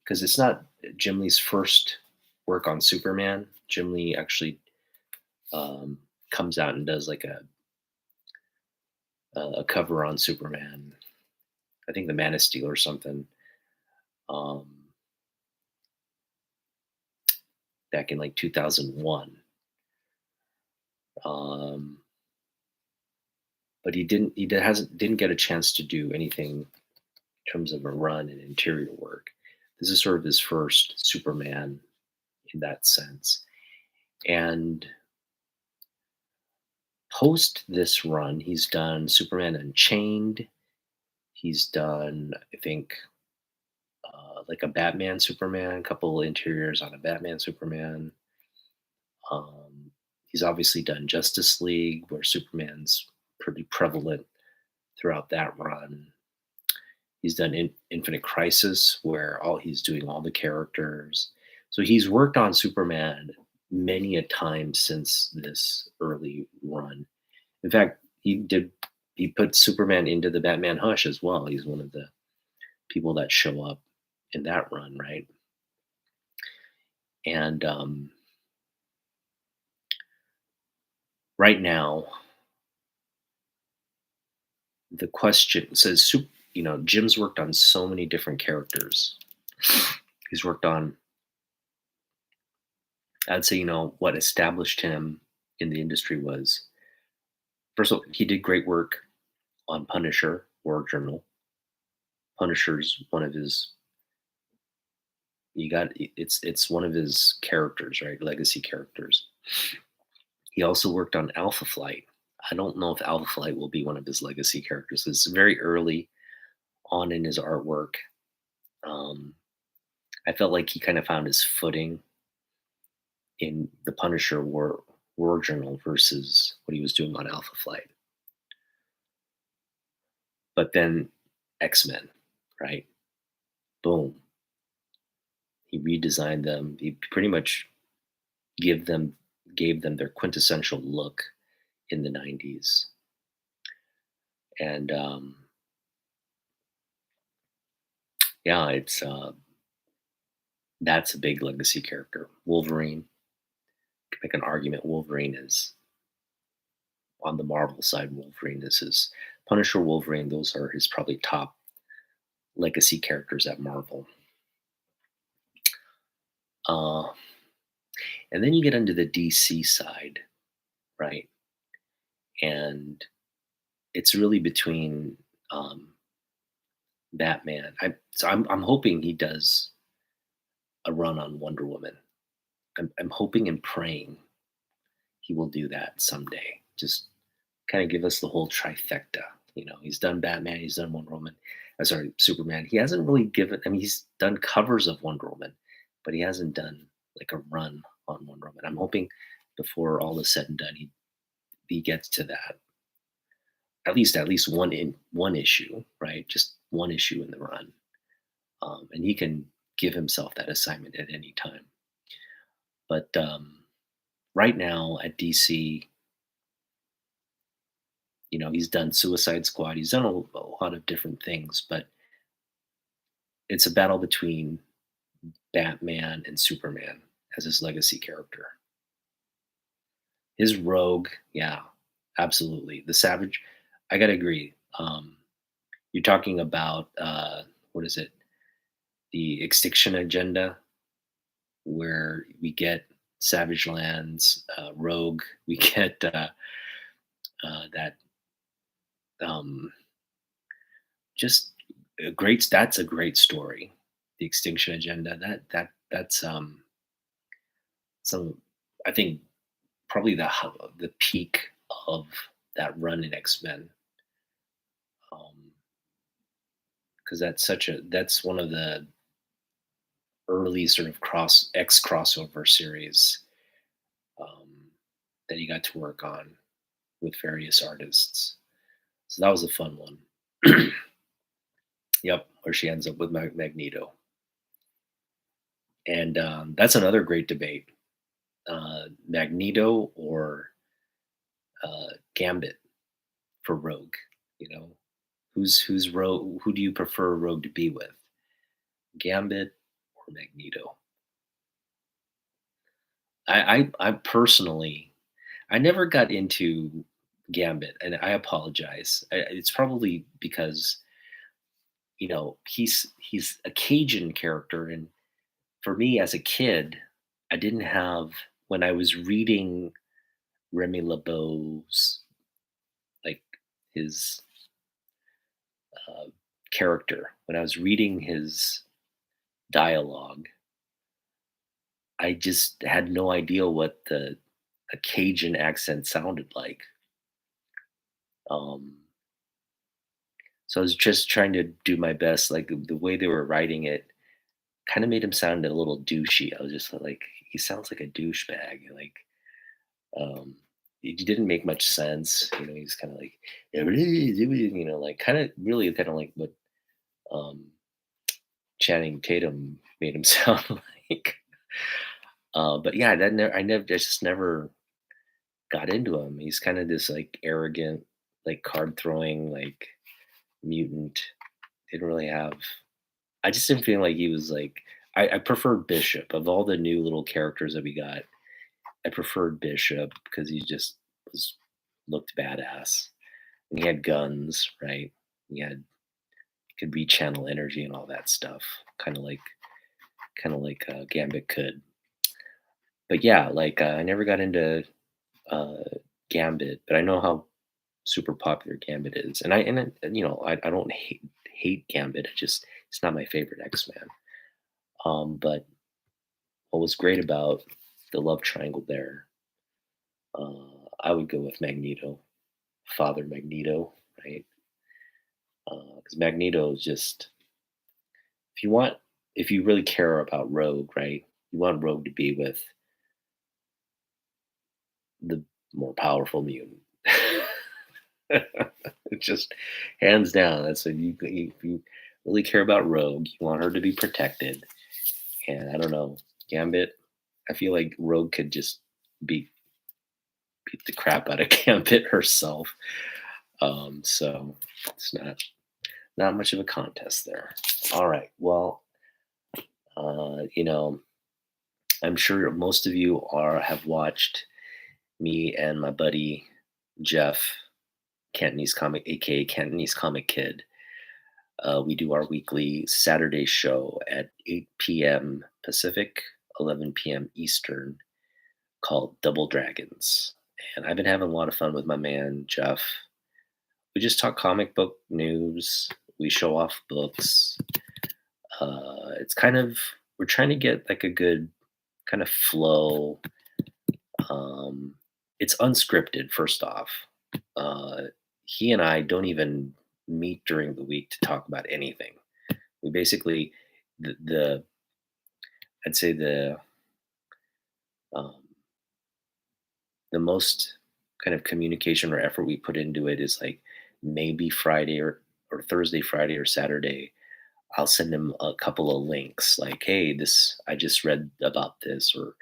Speaker 1: because it's not Jim Lee's first work on Superman. Jim Lee actually um, comes out and does like a cover on Superman. I think the Man of Steel or something. Um, back in like 2001. Um, but didn't get a chance to do anything in terms of a run and interior work. This is sort of his first Superman in that sense. And post this run, he's done Superman Unchained. He's done, I think, like a Batman Superman, a couple interiors on a Batman Superman. Um, he's obviously done Justice League, where Superman's pretty prevalent throughout that run. He's done Infinite Crisis, where all he's doing all the characters. So he's worked on Superman many a time since this early run. In fact, he put Superman into the Batman Hush as well. He's one of the people that show up in that run, right? And right now, the question says, Jim's worked on so many different characters. He's worked on, I'd say, what established him in the industry was, first of all, he did great work on Punisher, War Journal. Punisher's one of his, it's one of his characters, right? Legacy characters. He also worked on Alpha Flight. I don't know if Alpha Flight will be one of his legacy characters. It's very early on in his artwork. Um, I felt like he kind of found his footing in the Punisher War Journal versus what he was doing on Alpha Flight. But then X-Men, right? Boom. He redesigned them. He pretty much gave them their quintessential look in the 90s. And yeah, it's that's a big legacy character. Wolverine. You can make an argument Wolverine is on the Marvel side. Wolverine is his Punisher. Wolverine. Those are his probably top legacy characters at Marvel. Uh, and then you get into the DC side, right? And it's really between Batman. I'm hoping he does a run on Wonder Woman. I'm hoping and praying he will do that someday. Just kind of give us the whole trifecta. He's done Batman, he's done Wonder Woman. Sorry, Superman. He hasn't really given. I mean, he's done covers of Wonder Woman, but he hasn't done like a run on Wonder Woman. I'm hoping before all is said and done, he gets to that. At least one issue, right? Just one issue in the run, and he can give himself that assignment at any time. But right now at DC, He's done Suicide Squad. He's done a lot of different things, but it's a battle between Batman and Superman as his legacy character. His Rogue, yeah, absolutely. The Savage, I gotta agree. You're talking about what is it? The Extinction Agenda, where we get Savage Lands, Rogue. We get that um, just a great. That's a great story. The Extinction Agenda. That's some. I think probably the peak of that run in X Men. Because that's one of the early sort of crossover series um, that he got to work on with various artists. So that was a fun one. Yep, where she ends up with Magneto, and that's another great debate: Magneto or Gambit for Rogue. You know, who's Rogue? Who do you prefer Rogue to be with, Gambit or Magneto? I personally, I never got into Gambit, and I apologize. It's probably because he's a Cajun character, and for me as a kid, I didn't have when I was reading Remy LeBeau's like his uh, character. When I was reading his dialogue, I just had no idea what the a Cajun accent sounded like. Um, so I was just trying to do my best. Like the way they were writing it, kind of made him sound a little douchey. I was just like, he sounds like a douchebag. Like, it didn't make much sense. He's kind of like, like kind of like what um, Channing Tatum made him sound like. But yeah, I just never got into him. He's kind of this like arrogant, like card throwing, like mutant. Didn't really have. I just didn't feel like he was like. I preferred Bishop of all the new little characters that we got. I preferred Bishop because he just was looked badass and he had guns, right? He could rechannel energy and all that stuff, kind of like Gambit could. But yeah, like I never got into uh, Gambit, but I know how super popular Gambit is, and I don't hate Gambit. It's not my favorite X Man. But what was great about the love triangle there, I would go with Magneto, Father Magneto, right? Because Magneto is just if you want if you really care about Rogue, right? You want Rogue to be with the more powerful mutant. Just hands down. That's what if you really care about Rogue, you want her to be protected. And I don't know, Gambit. I feel like Rogue could just beat beat the crap out of Gambit herself. So it's not much of a contest there. All right. Well, you know, I'm sure most of you are have watched me and my buddy Jeff Cantonese Comic, aka Cantonese Comic Kid. We do our weekly Saturday show at 8 p.m. Pacific, 11 p.m. Eastern, called Double Dragons. And I've been having a lot of fun with my man Jeff. We just talk comic book news. We show off books. It's kind of we're trying to get like a good kind of flow. Um, it's unscripted. First off, uh, he and I don't even meet during the week to talk about anything. We basically the I'd say um, the most kind of communication or effort we put into it is like maybe Friday or Thursday, Friday or Saturday. I'll send him a couple of links like, hey, this I just read about this or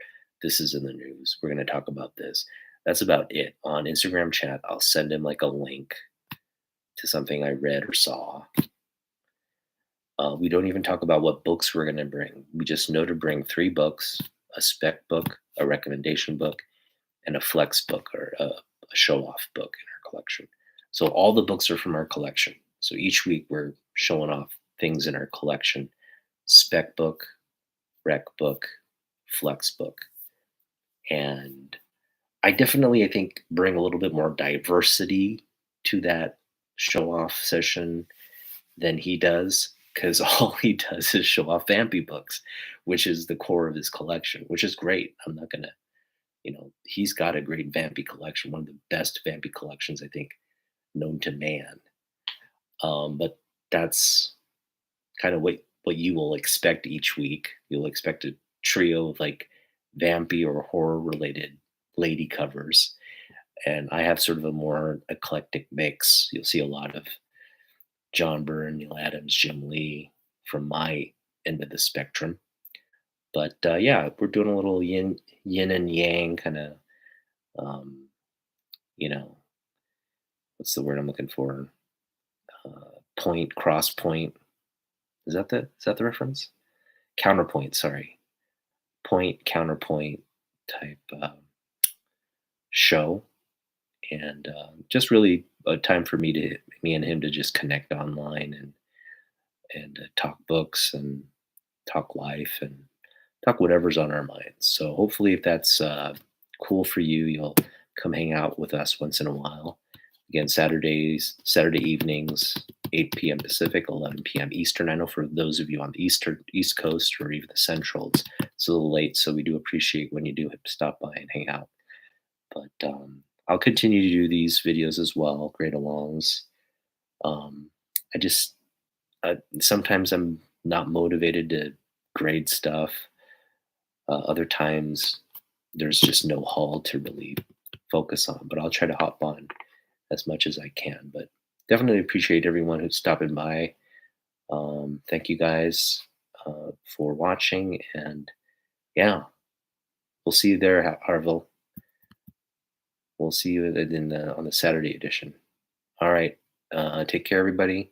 Speaker 1: this is in the news. We're going to talk about this. That's about it. On Instagram chat, I'll send him like a link to something I read or saw. We don't even talk about what books we're going to bring. We just know to bring 3 books: a spec book, a recommendation book, and a flex book, or a show off book in our collection. So all the books are from our collection. So each week we're showing off things in our collection: spec book, rec book, flex book. And I think, bring a little bit more diversity to that show off session than he does, because all he does is show off vampy books, which is the core of his collection, which is great. I'm not gonna, he's got a great vampy collection, one of the best vampy collections I think known to man. But that's kind of what you will expect each week. You'll expect a trio of like vampy or horror related lady covers, and I have sort of a more eclectic mix. You'll see a lot of John Byrne, Neil Adams, Jim Lee from my end of the spectrum. But yeah, we're doing a little yin and yang kind of, um, you know, what's the word I'm looking for? Point, cross point. Is that the reference? Counterpoint. Sorry, point counterpoint type show, and just really a time for me and him to just connect online, and talk books, and talk life, and talk whatever's on our minds. So hopefully, if that's cool for you, you'll come hang out with us once in a while. Again, Saturday evenings, 8 p.m. Pacific, 11 p.m. Eastern. I know for those of you on the East Coast, or even the Central, it's a little late, so we do appreciate when you do stop by and hang out. But I'll continue to do these videos as well, grade alongs. Um, I just sometimes I'm not motivated to grade stuff. Other times, there's just no haul to really focus on. But I'll try to hop on as much as I can. But definitely appreciate everyone who's stopping by. Thank you guys for watching, and yeah, we'll see you there, Harville. We'll see you on the Saturday edition. All right, take care, everybody,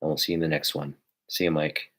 Speaker 1: and we'll see you in the next one. See you, Mike.